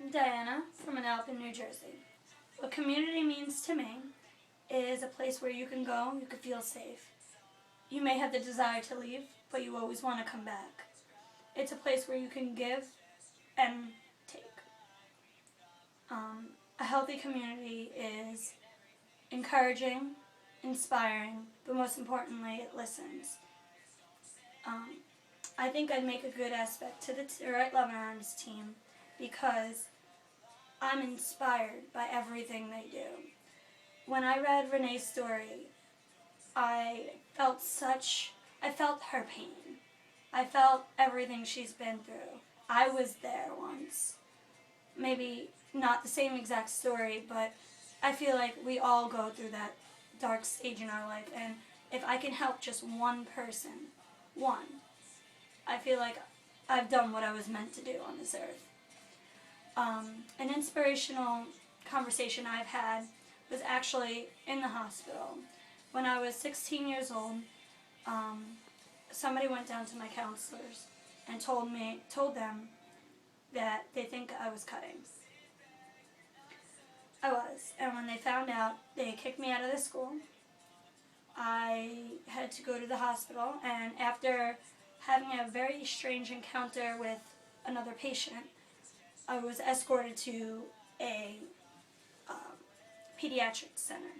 I'm DiAnna from Manalapan, New Jersey. What community means to me is a place where you can go, you can feel safe. You may have the desire to leave, but you always want to come back. It's a place where you can give and take. A healthy community is encouraging, inspiring, but most importantly, it listens. I think I'd make a good aspect to the TWLOHA Internship team because I'm inspired by everything they do. When I read Renee's story, I felt her pain. I felt everything she's been through. I was there once. Maybe not the same exact story, but I feel like we all go through that dark stage in our life, and if I can help just one person, I feel like I've done what I was meant to do on this earth. An inspirational conversation I've had was actually in the hospital. When I was 16 years old, somebody went down to my counselors and told them that they think I was cutting. I was, and when they found out, they kicked me out of the school. I had to go to the hospital, and after having a very strange encounter with another patient, I was escorted to a pediatric center.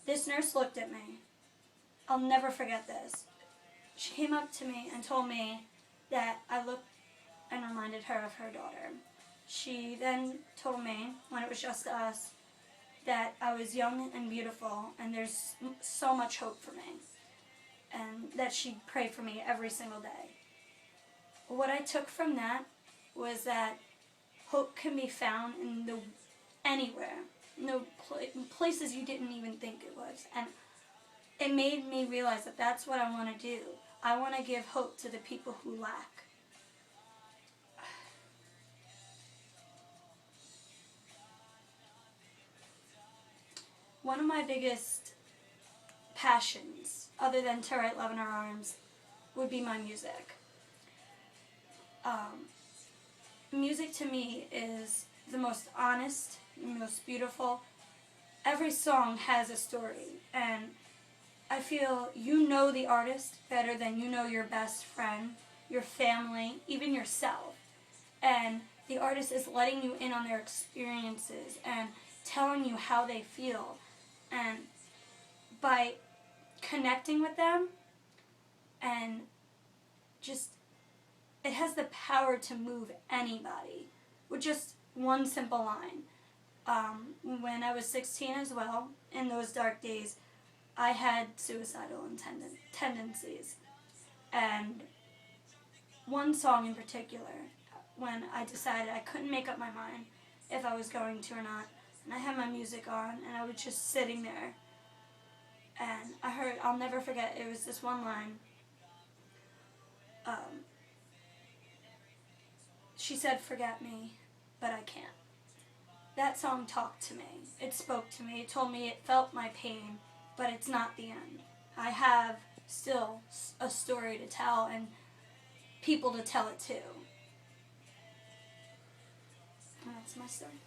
This nurse looked at me. I'll never forget this. She came up to me and told me that I looked and reminded her of her daughter. She then told me, when it was just us, that I was young and beautiful and there's so much hope for me, and that she'd pray for me every single day. What I took from that was that hope can be found in anywhere, places you didn't even think it was, and it made me realize that that's what I want to do. I want to give hope to the people who lack. One of my biggest passions, other than to write Love in Our Arms, would be my music. Music to me is the most honest, the most beautiful. Every song has a story, and I feel you know the artist better than you know your best friend, your family, even yourself. And the artist is letting you in on their experiences and telling you how they feel. And by connecting with them, and just, it has the power to move anybody with just one simple line. When I was 16 as well, in those dark days, I had suicidal tendencies. And one song in particular, when I decided I couldn't make up my mind if I was going to or not, and I had my music on, and I was just sitting there, and I heard, I'll never forget, it was this one line. She said, "Forget me, but I can't." That song talked to me. It spoke to me. It told me it felt my pain, but it's not the end. I have still a story to tell and people to tell it to. And that's my story.